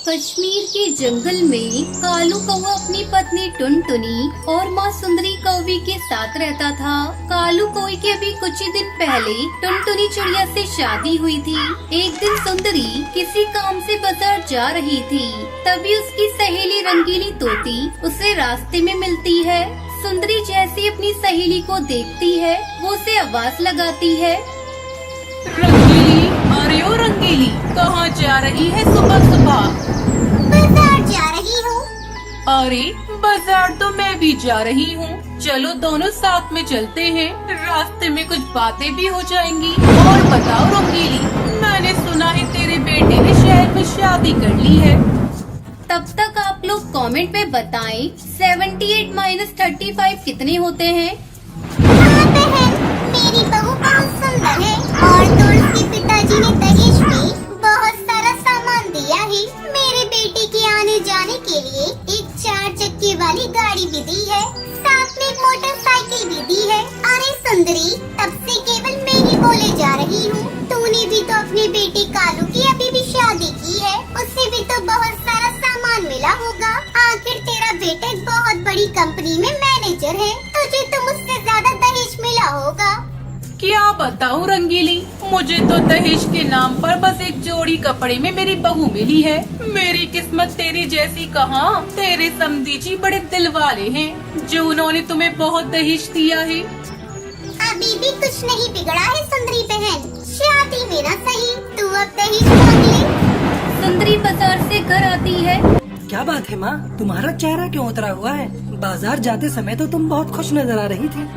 कश्मीर के जंगल में कालू कौवा अपनी पत्नी टुनटुनी और माँ सुंदरी कौवी के साथ रहता था। कालू कौवे के अभी कुछ ही दिन पहले टुनटुनी चिड़िया से शादी हुई थी। एक दिन सुंदरी किसी काम से बाजार जा रही थी, तभी उसकी सहेली रंगीली तोती उसे रास्ते में मिलती है। सुंदरी जैसे अपनी सहेली को देखती है, वो उसे आवाज लगाती है। रंगीली, अरे ओ रंगीली, कहाँ जा रही है सुबह सुबह? बाजार जा रही हूँ। अरे बाजार तो मैं भी जा रही हूँ, चलो दोनों साथ में चलते हैं, रास्ते में कुछ बातें भी हो जाएंगी। और बताओ रंगीली, मैंने सुना है तेरे बेटे ने शहर में शादी कर ली है। तब तक आप लोग कमेंट में बताएं 78 - 35 कितने होते हैं। हाँ बहन, मेरी बहू बहुत सुंदर है और तो उसके पिताजी ने दहेज में बहुत सारा सामान दिया है। मेरे बेटे के आने जाने के लिए एक 4 चक्के वाली गाड़ी भी दी है, साथ में एक मोटरसाइकिल भी दी है। अरे सुंदरी, तब से केवल मैं ही बोले जा रही हूँ। तूने भी तो अपने बेटे कालू की अभी भी शादी की है, उससे भी तो बहुत सारा सामान मिला होगा। आखिर तेरा बेटा एक बहुत बड़ी कंपनी में मैनेजर है, तुझे तो मुझसे ज्यादा दहेज मिला होगा। क्या बताऊँ रंगीली, मुझे तो दहेज के नाम पर बस एक जोड़ी कपड़े में मेरी बहू मिली है। मेरी किस्मत तेरी जैसी कहाँ, तेरे समधी जी बड़े दिल वाले हैं जो उन्होंने तुम्हें बहुत दहेज दिया है। अभी भी कुछ नहीं बिगड़ा है सुंदरी बहन, शादी में ना सही तू अब दहेज मांग ले। सुंदरी बाजार से घर आती है। क्या बात है माँ, तुम्हारा चेहरा क्यों उतरा हुआ है? बाजार जाते समय तो तुम बहुत खुश नजर आ रही थी।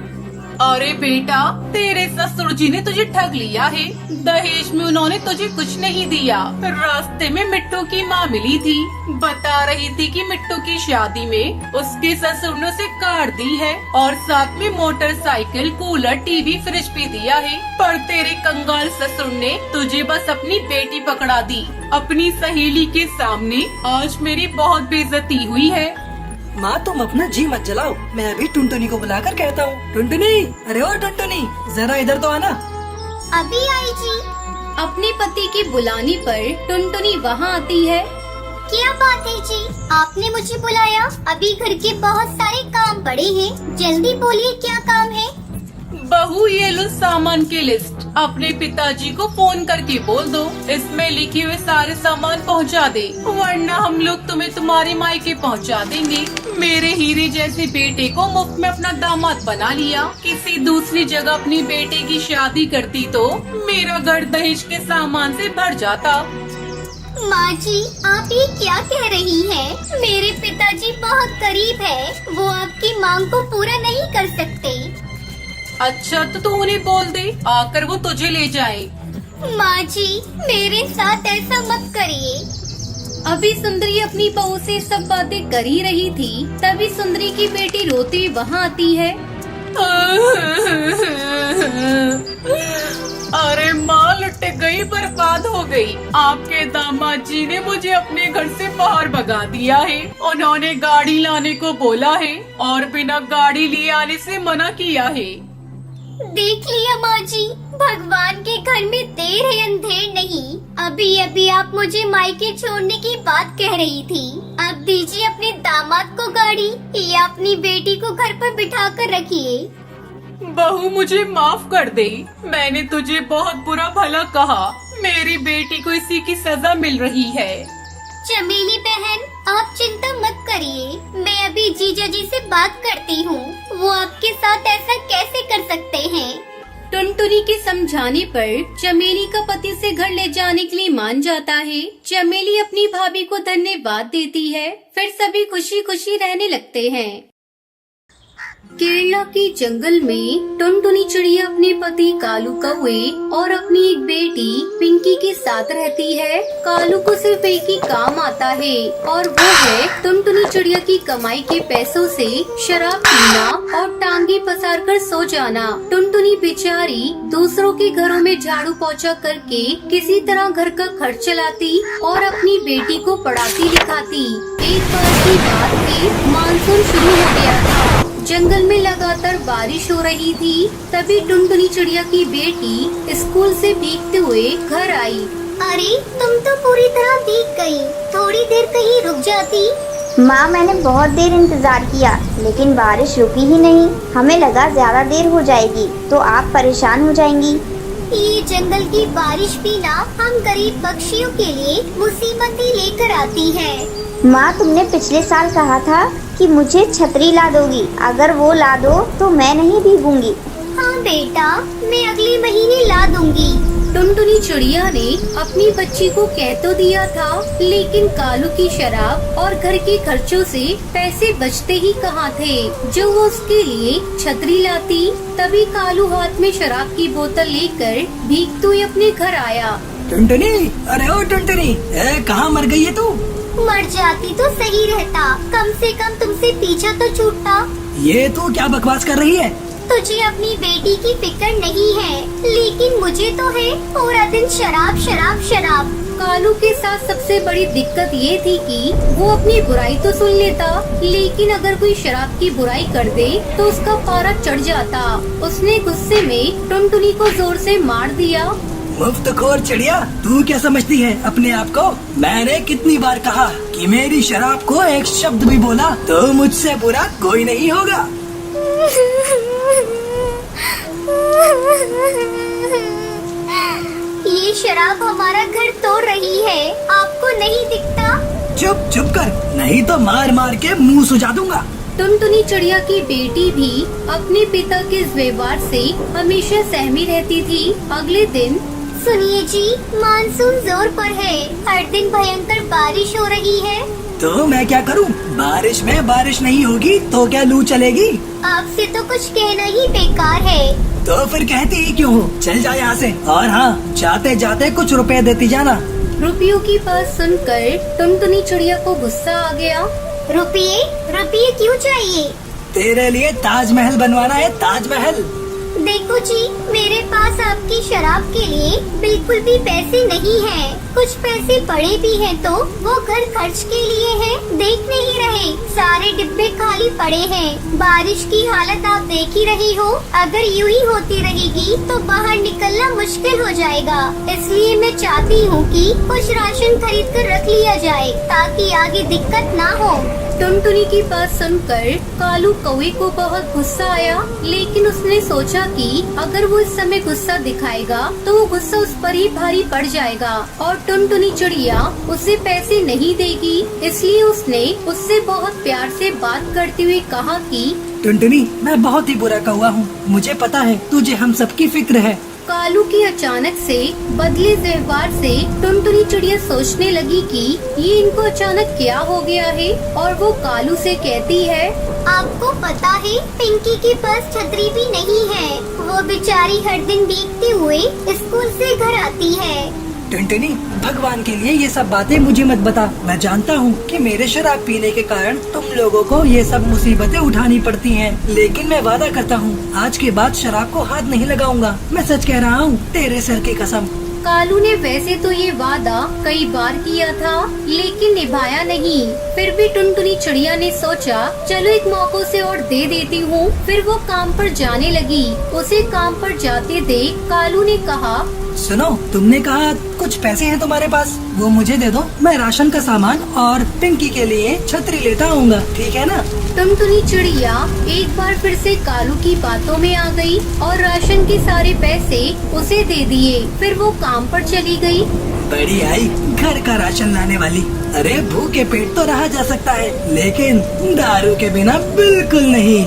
अरे बेटा, तेरे ससुर जी ने तुझे ठग लिया है। दहेज में उन्होंने तुझे कुछ नहीं दिया। रास्ते में मिट्टू की माँ मिली थी, बता रही थी कि मिट्टू की शादी में उसके ससुर ने उसे कार दी है और साथ में मोटरसाइकिल, कूलर, टीवी, फ्रिज भी दिया है। पर तेरे कंगाल ससुर ने तुझे बस अपनी बेटी पकड़ा दी। अपनी सहेली के सामने आज मेरी बहुत बेइज्जती हुई है। माँ तुम अपना जी मत जलाओ, मैं अभी टुनटुनी को बुलाकर कहता हूँ। टुनटुनी, अरे ओ टुनटुनी, जरा इधर तो आना। अभी आई जी। अपने पति के बुलाने पर टुनटुनी वहाँ आती है। क्या बात है जी, आपने मुझे बुलाया? अभी घर के बहुत सारे काम पड़े हैं, जल्दी बोलिए क्या काम है? बहू, ये लो सामान की लिस्ट, अपने पिताजी को फोन करके बोल दो इसमें लिखे हुए सारे सामान पहुंचा दे, वरना हम लोग तुम्हें तुम्हारे मायके पहुंचा देंगे। मेरे हीरे जैसे बेटे को मुफ्त में अपना दामाद बना लिया, किसी दूसरी जगह अपनी बेटे की शादी करती तो मेरा घर दहेज के सामान से भर जाता। माँ जी, आप ये क्या कह रही हैं? मेरे पिताजी बहुत गरीब है, वो आपकी मांग को पूरा नहीं कर सकते। अच्छा तो तू उन्हें बोल दे, आकर वो तुझे ले जाए। माँ जी, मेरे साथ ऐसा मत करिए। अभी सुंदरी अपनी बहू से सब बातें कर ही रही थी, तभी सुंदरी की बेटी रोती हुई वहाँ आती है। अरे माँ, लुट गई, बर्बाद हो गई। आपके दामाद जी ने मुझे अपने घर से बाहर भगा दिया है। उन्होंने गाड़ी लाने को बोला है और बिना गाड़ी लिए आने से मना किया है। देख लिया माँ जी, भगवान के घर में देर है अंधेर नहीं। अभी अभी आप मुझे मायके छोड़ने की बात कह रही थी, अब दीजिए अपने दामाद को गाड़ी या अपनी बेटी को घर पर बिठा कर रखिए। बहू, मुझे माफ कर दे, मैंने तुझे बहुत बुरा भला कहा। मेरी बेटी को इसी की सजा मिल रही है। चमेली बहन, आप चिंता मत करिए, मैं अभी जीजा जी से बात करती हूँ, वो आपके साथ ऐसा कैसे कर सकते हैं। टुनटुनी के समझाने पर चमेली का पति से घर ले जाने के लिए मान जाता है। चमेली अपनी भाभी को धन्यवाद देती है, फिर सभी खुशी खुशी रहने लगते हैं। केरला के जंगल में टुनटुनी चिड़िया अपने पति कालू कौवे और अपनी एक बेटी पिंकी के साथ रहती है। कालू को सिर्फ एक ही काम आता है और वो है टुनटुनी चिड़िया की कमाई के पैसों से शराब पीना और टांगे पसार कर सो जाना। टुनटुनी बेचारी दूसरों के घरों में झाड़ू पोछा करके किसी तरह घर का खर्च चलाती और अपनी बेटी को पढ़ाती लिखाती। एक बार की बात है, मानसून शुरू हो गया था। जंगल में लगातार बारिश हो रही थी, तभी टुनटुनी चिड़िया की बेटी स्कूल से भीगते हुए घर आई। अरे तुम तो पूरी तरह भीग गई। थोड़ी देर कहीं रुक जाती। माँ, मैंने बहुत देर इंतजार किया लेकिन बारिश रुकी ही नहीं। हमें लगा ज्यादा देर हो जाएगी तो आप परेशान हो जाएंगी। ये जंगल की बारिश भी ना हम गरीब पक्षियों के लिए मुसीबत ही लेकर आती है। माँ, तुमने पिछले साल कहा था कि मुझे छतरी ला दोगी। अगर वो ला दो तो मैं नहीं भीगूंगी। हाँ बेटा, मैं अगले महीने ला दूंगी। टुनटुनी चिड़िया ने अपनी बच्ची को कह तो दिया था, लेकिन कालू की शराब और घर के खर्चों से पैसे बचते ही कहाँ थे जो वो उसके लिए छतरी लाती। तभी कालू हाथ में शराब की बोतल लेकर भीगते हुए अपने घर आया। टुनटुनी, अरे ओ टुनटुनी, कहाँ मर गई है तू? मर जाती तो सही रहता, कम से कम तुमसे पीछा तो छूटता। ये तू क्या बकवास कर रही है? तुझे अपनी बेटी की फिक्र नहीं है, लेकिन मुझे तो है। पूरा दिन शराब शराब शराब। कालू के साथ सबसे बड़ी दिक्कत ये थी कि वो अपनी बुराई तो सुन लेता, लेकिन अगर कोई शराब की बुराई कर दे तो उसका पारा चढ़ जाता। उसने गुस्से में टुनटुनी को जोर से मार दिया। मुफ्तखोर चिड़िया, तू क्या समझती है अपने आप को? मैंने कितनी बार कहा कि मेरी शराब को एक शब्द भी बोला तो मुझसे बुरा कोई नहीं होगा। ये शराब हमारा घर तोड़ रही है, आपको नहीं दिखता? चुप चुप कर, नहीं तो मार मार के मुंह सुझा दूंगा। टुनटुनी चिड़िया की बेटी भी अपने पिता के इस व्यवहार से हमेशा सहमी रहती थी। अगले दिन, सुनिए जी, मानसून जोर पर है। हर दिन भयंकर बारिश हो रही है। तो मैं क्या करूं? बारिश में बारिश नहीं होगी तो क्या लू चलेगी? आपसे तो कुछ कहना ही बेकार है। तो फिर कहती ही क्यों हो? चल जा यहाँ से। और हाँ, जाते जाते कुछ रुपए देती जाना। रुपयों की बात सुनकर टुनटुनी चिड़िया को गुस्सा आ गया। रुपये? रुपये क्यों चाहिए? तेरे लिए ताजमहल बनवाना है, ताजमहल। देखो जी, मेरे पास आपकी शराब के लिए बिल्कुल भी पैसे नहीं हैं। कुछ पैसे पड़े भी हैं तो वो घर खर्च के लिए हैं। देख नहीं रहे, सारे डिब्बे खाली पड़े हैं। बारिश की हालत आप देख ही रही हो। अगर यूं ही होती रहेगी तो बाहर निकलना मुश्किल हो जाएगा। इसलिए मैं चाहती हूँ कि कुछ राशन खरीद कर रख लिया जाए ताकि आगे दिक्कत ना हो। टुनटुनी की बात सुनकर कालू कौवे को बहुत गुस्सा आया, लेकिन उसने सोचा कि अगर वो इस समय गुस्सा दिखाएगा तो वो गुस्सा उस पर ही भारी पड़ जाएगा और टुनटुनी चिड़िया उसे पैसे नहीं देगी। इसलिए उसने उससे बहुत प्यार से बात करते हुए कहा कि टुनटुनी, मैं बहुत ही बुरा कौवा हूँ। मुझे पता है तुझे हम सबकी फिक्र है। कालू के अचानक से बदले व्यवहार से टुनटुनी चिड़िया सोचने लगी कि ये इनको अचानक क्या हो गया है, और वो कालू से कहती है, आपको पता है पिंकी के पास छतरी भी नहीं है। वो बेचारी हर दिन भीगते हुए स्कूल से घर आती है। टुनटुनी, भगवान के लिए ये सब बातें मुझे मत बता। मैं जानता हूँ कि मेरे शराब पीने के कारण तुम लोगों को ये सब मुसीबतें उठानी पड़ती हैं, लेकिन मैं वादा करता हूँ आज के बाद शराब को हाथ नहीं लगाऊंगा। मैं सच कह रहा हूँ, तेरे सर की कसम। कालू ने वैसे तो ये वादा कई बार किया था, लेकिन निभाया नहीं। फिर भी टुनटुनी चिड़िया ने सोचा, चलो एक मौका से और दे देती हूँ। फिर वो काम पर जाने लगी। उसे काम पर जाते देख कालू ने कहा, सुनो, तुमने कहा कुछ पैसे हैं तुम्हारे पास, वो मुझे दे दो। मैं राशन का सामान और पिंकी के लिए छतरी लेता आऊंगा, ठीक है ना? टुनटुनी चिड़िया एक बार फिर से कालू की बातों में आ गई और राशन के सारे पैसे उसे दे दिए। फिर वो काम पर चली गई। बड़ी आई घर का राशन लाने वाली। अरे भूखे पेट तो रहा जा सकता है, लेकिन दारू के बिना बिल्कुल नहीं।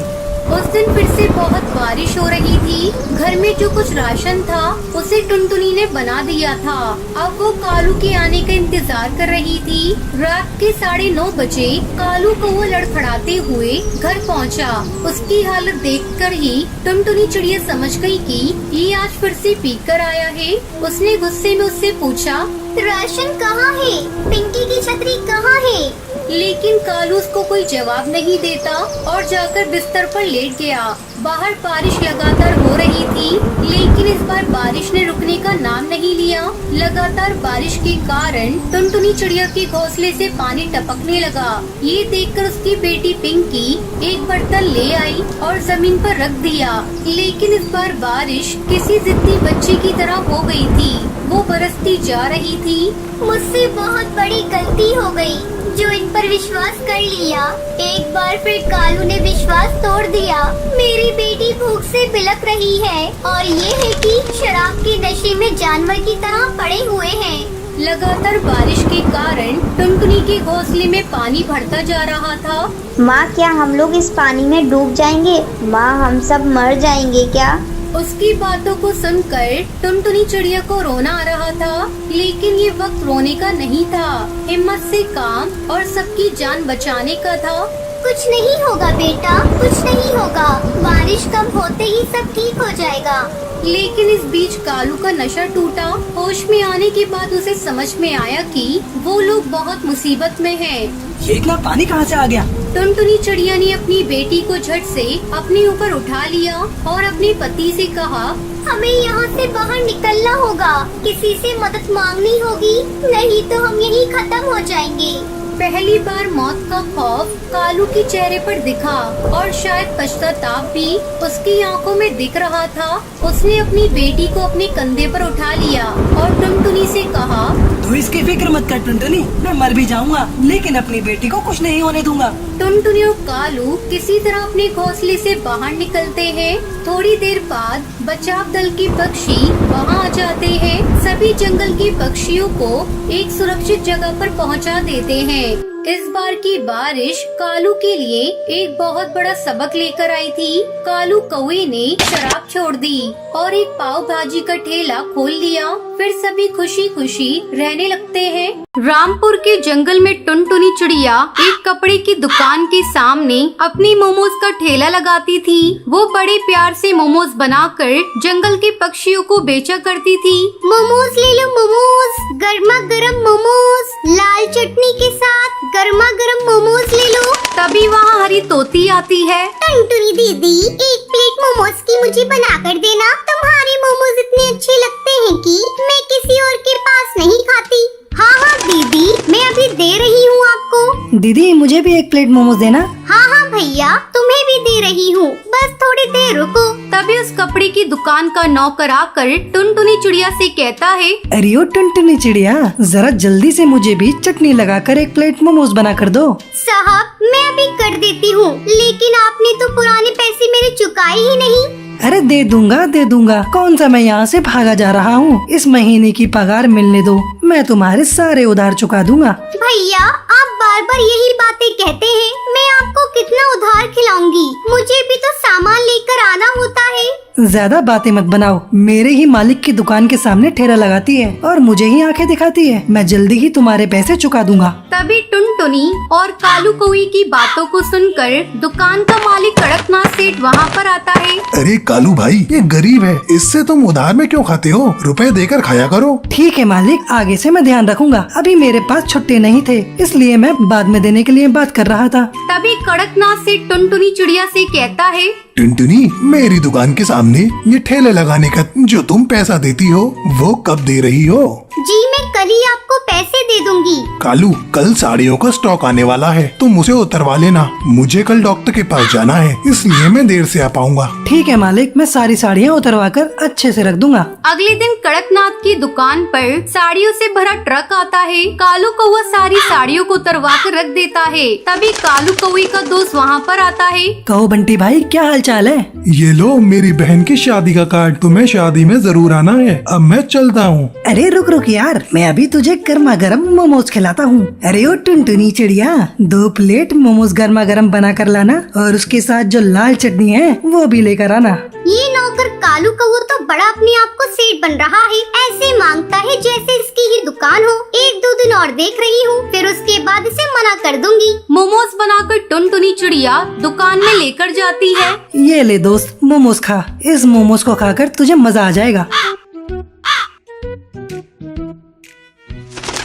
उस दिन फिर से बहुत बारिश हो रही थी। घर में जो कुछ राशन था उसे टुनटुनी ने बना दिया था। अब वो कालू के आने का इंतजार कर रही थी। रात के 9:30 बजे कालू को वो लड़खड़ाते हुए घर पहुंचा। उसकी हालत देखकर ही टुनटुनी चिड़िया समझ गई कि ये आज फिर से पीकर आया है। उसने गुस्से में उससे पूछा, राशन कहाँ है? पिंकी की छतरी कहाँ है? लेकिन कालू उसको कोई जवाब नहीं देता और जाकर बिस्तर पर लेट गया। बाहर बारिश लगातार हो रही थी, लेकिन इस बार बारिश ने रुकने का नाम नहीं लिया। लगातार बारिश के कारण टुनटुनी चिड़िया के घोंसले से पानी टपकने लगा। ये देखकर उसकी बेटी पिंकी एक बर्तन ले आई और जमीन पर रख दिया, लेकिन इस बार बारिश किसी जिद्दी बच्ची की तरह हो गई थी। वो बरसती जा रही थी। मुझसे बहुत बड़ी गलती हो गई जो इन पर विश्वास कर लिया। एक बार फिर कालू ने विश्वास तोड़ दिया। मेरी बेटी भूख से बिलख रही है और ये है कि शराब के नशे में जानवर की तरह पड़े हुए हैं। लगातार बारिश के कारण टुनटुनी के घोंसले में पानी भरता जा रहा था। माँ, क्या हम लोग इस पानी में डूब जाएंगे? माँ, हम सब मर जाएंगे क्या? उसकी बातों को सुनकर टुनटुनी चिड़िया को रोना आ रहा था, लेकिन ये वक्त रोने का नहीं था, हिम्मत से काम और सबकी जान बचाने का था। कुछ नहीं होगा बेटा, कुछ नहीं होगा। बारिश कम होते ही सब ठीक हो जाएगा। लेकिन इस बीच कालू का नशा टूटा। होश में आने के बाद उसे समझ में आया कि वो लोग बहुत मुसीबत में हैं। ये इतना पानी कहाँ से आ गया? टुनटुनी चिड़िया ने अपनी बेटी को झट से अपने ऊपर उठा लिया और अपने पति से कहा, हमें यहाँ से बाहर निकलना होगा। किसी से मदद मांगनी होगी, नहीं तो हम यहीं खत्म हो जाएंगे। पहली बार मौत का खौफ कालू के चेहरे पर दिखा और शायद पश्चाताप भी उसकी आंखों में दिख रहा था। उसने अपनी बेटी को अपने कंधे पर उठा लिया और टुनटुनी से कहा, तू इसकी फिक्र मत कर टुनटुनी, मैं मर भी जाऊंगा लेकिन अपनी बेटी को कुछ नहीं होने दूंगा। टुनटुनी और कालू किसी तरह अपने घोंसले से बाहर निकलते हैं। थोड़ी देर बाद बचाव दल के पक्षी वहां आ जाते हैं। सभी जंगल के पक्षियों को एक सुरक्षित जगह पर पहुंचा देते हैं। इस बार की बारिश कालू के लिए एक बहुत बड़ा सबक लेकर आई थी। कालू कौवे ने शराब छोड़ दी और एक पाव भाजी का ठेला खोल लिया। फिर सभी खुशी खुशी रहने लगते हैं। रामपुर के जंगल में टुनटुनी चिड़िया एक कपड़े की दुकान के सामने अपनी मोमोज का ठेला लगाती थी। वो बड़े प्यार से मोमोज बनाकर जंगल के पक्षियों को बेचा करती थी। मोमोज ले लो मोमोज, गर्मा गर्म मोमोज, लाल चटनी के साथ गर्मा गर्म मोमोज ले लो। तभी वहाँ हरी तोती आती है। टुनटुनी दीदी, एक प्लेट मोमोज की मुझे बना कर देना। तुम्हारे मोमोज इतने अच्छे लगते हैं कि मैं किसी और के पास नहीं खाती। हाँ हाँ दीदी, मैं अभी दे रही हूँ आपको। दीदी, मुझे भी एक प्लेट मोमोज देना। हाँ हाँ भैया, तुम्हें भी दे रही हूँ, बस थोड़ी देर रुको। तभी उस कपड़े की दुकान का नौकर आकर टुनटुनी चिड़िया से कहता है, अरे ओ टुनटुनी चिड़िया, जरा जल्दी से मुझे भी चटनी लगाकर एक प्लेट मोमोज बना कर दो। साहब, मैं अभी कर देती हूँ, लेकिन आपने तो पुराने पैसे मेरे चुकाए ही नहीं। अरे दे दूंगा। कौन सा मैं यहाँ से भागा जा रहा हूँ? इस महीने की पगार मिलने दो, मैं तुम्हारे सारे उधार चुका दूंगा। भैया, आप बार बार यही बातें कहते हैं, मैं आपको कितना उधार खिलाऊंगी? मुझे भी तो सामान लेकर आना होता है। ज्यादा बातें मत बनाओ। मेरे ही मालिक की दुकान के सामने ठेला लगाती है और मुझे ही आंखें दिखाती है। मैं जल्दी ही तुम्हारे पैसे चुका दूंगा। तभी टुनटुनी और कालू कौवे की बातों को सुनकर दुकान का मालिक कड़कनाथ सेठ वहाँ पर आता है। अरे कालू भाई, ये गरीब है, इससे तुम उधार में क्यों खाते हो? रुपए देकर खाया करो। ठीक है मालिक, आगे से मैं ध्यान रखूंगा। अभी मेरे पास छुट्टे नहीं थे, इसलिए मैं बाद में देने के लिए बात कर रहा था। तभी कड़कनाथ सेठ टुनटुनी चिड़िया से कहता है, टुनटुनी, मेरी दुकान के सामने ये ठेले लगाने का जो तुम पैसा देती हो वो कब दे रही हो? जी, मैं कल ही आपको पैसे दे दूंगी। कालू, कल साड़ियों का स्टॉक आने वाला है, तुम उसे उतरवा लेना। मुझे कल डॉक्टर के पास जाना है, इसलिए मैं देर से आ पाऊंगा। ठीक है मालिक, मैं सारी साड़ियाँ उतरवा कर अच्छे से रख दूंगा। अगले दिन कड़कनाथ की दुकान पर साड़ियों से भरा ट्रक आता है। कालू कौवा सारी साड़ियों को उतरवा कर रख देता है। तभी कालू कौवे का दोस्त वहाँ पर आता है। कहो बंटी भाई, क्या हाल चाल है? ये लो मेरी बहन की शादी का कार्ड, तुम्हें शादी में जरूर आना है। अब मैं चलता हूँ। अरे रुक यार, मैं अभी तुझे गर्मा गर्म मोमोज खिलाता हूँ। अरे ओ टुनटुनी चिड़िया, 2 प्लेट मोमोज गर्मा गर्म बना कर लाना और उसके साथ जो लाल चटनी है वो भी लेकर आना। ये नौकर कालू कौवा तो बड़ा अपने आप को सेठ बन रहा है। ऐसे मांगता है जैसे इसकी ही दुकान हो। 1-2 दिन और देख रही हूँ, फिर उसके बाद इसे मना कर दूंगी। मोमोज बनाकर टुनटुनी चिड़िया दुकान में लेकर जाती है। ये ले दोस्त, मोमोज खा। इस मोमोज को खाकर तुझे मजा आ जाएगा।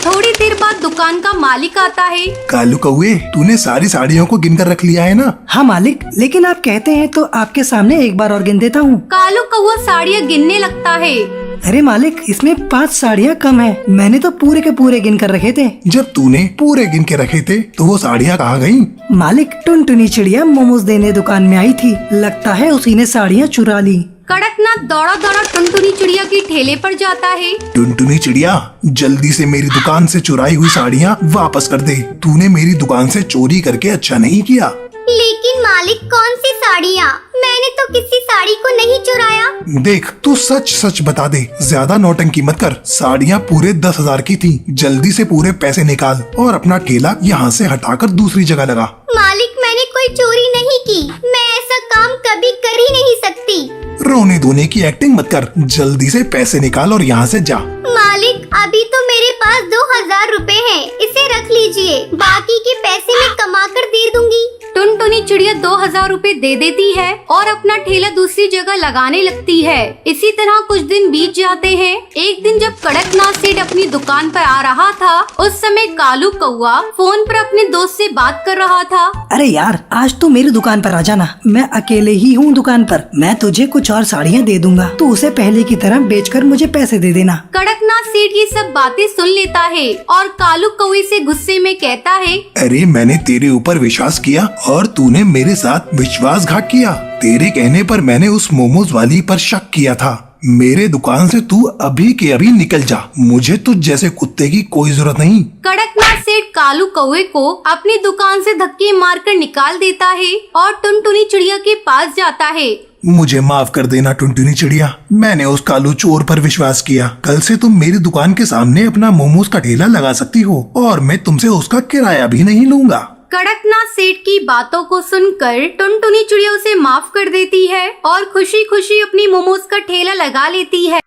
थोड़ी देर बाद दुकान का मालिक आता है। कालू कौवे, तूने सारी साड़ियों को गिनकर रख लिया है ना? हाँ मालिक, लेकिन आप कहते हैं तो आपके सामने एक बार और गिन देता हूँ। कालू कौवा साड़ियाँ गिनने लगता है। अरे मालिक, इसमें 5 साड़ियाँ कम है। मैंने तो पूरे के पूरे गिन कर रखे थे। जब तूने पूरे गिन के रखे थे तो वो साड़ियाँ कहाँ गयी? मालिक, टुनटुनी चिड़िया मोमोज देने दुकान में आई थी, लगता है उसी ने साड़ियाँ चुरा ली। कड़कनाथ दौड़ा दौड़ा टुनटुनी चिड़िया के ठेले पर जाता है। टुनटुनी चिड़िया, जल्दी से मेरी दुकान से चुराई हुई साड़ियाँ वापस कर दे। तूने मेरी दुकान से चोरी करके अच्छा नहीं किया। लेकिन मालिक, कौन सी साड़ियाँ? मैंने तो किसी साड़ी को नहीं चुराया। देख, तू सच सच बता दे, ज्यादा नौटंकी मत कर। साड़ियाँ पूरे 10,000 की थी। जल्दी से पूरे पैसे निकाल और अपना ठेला यहाँ से हटाकर दूसरी जगह लगा। मालिक, मैंने कोई चोरी नहीं की। मैं ऐसा काम कभी कर ही नहीं सकती। रोने धोने की एक्टिंग मत कर, जल्दी से पैसे निकाल और यहाँ से जा। मालिक, अभी तो मेरे पास 2,000 रुपए हैं। इसे रख लीजिए, बाकी के पैसे मैं कमा कर दे दूंगी। टुनटुनी चिड़िया 2,000 रुपए दे देती है और अपना ठेला दूसरी जगह लगाने लगती है। इसी तरह कुछ दिन बीत जाते हैं। एक दिन जब कड़कनाथ सेठ अपनी दुकान पर आ रहा था, उस समय कालू कौआ फोन पर अपने दोस्त से बात कर रहा था। अरे यार, आज तू मेरी दुकान पर आ जाना। मैं अकेले ही हूँ दुकान पर। मैं तुझे कुछ और साड़ियाँ दे दूंगा। तू उसे पहले की तरह बेचकर मुझे पैसे दे देना। कड़कनाथ सेठ ये सब बातें सुन लेता है और कालू कौवे से गुस्से में कहता है, अरे मैंने तेरे ऊपर विश्वास किया और तूने मेरे साथ विश्वासघात किया। तेरे कहने पर मैंने उस मोमोज वाली पर शक किया था। मेरे दुकान से तू अभी के अभी निकल जा। मुझे तुझ जैसे कुत्ते की कोई जरूरत नहीं। कड़कनाथ सेठ कालू कौवे को अपनी दुकान से धक्के मारकर निकाल देता है और टुनटुनी चिड़िया के पास जाता है। मुझे माफ कर देना टुनटुनी चिड़िया, मैंने उस कालू चोर पर विश्वास किया। कल से तुम मेरी दुकान के सामने अपना मोमोज का ठेला लगा सकती हो और मैं तुमसे उसका किराया भी नहीं लूंगा। कड़कनाथ सेठ की बातों को सुनकर टुनटुनी चिड़िया उसे माफ कर देती है और खुशी खुशी अपनी मोमोज का ठेला लगा लेती है।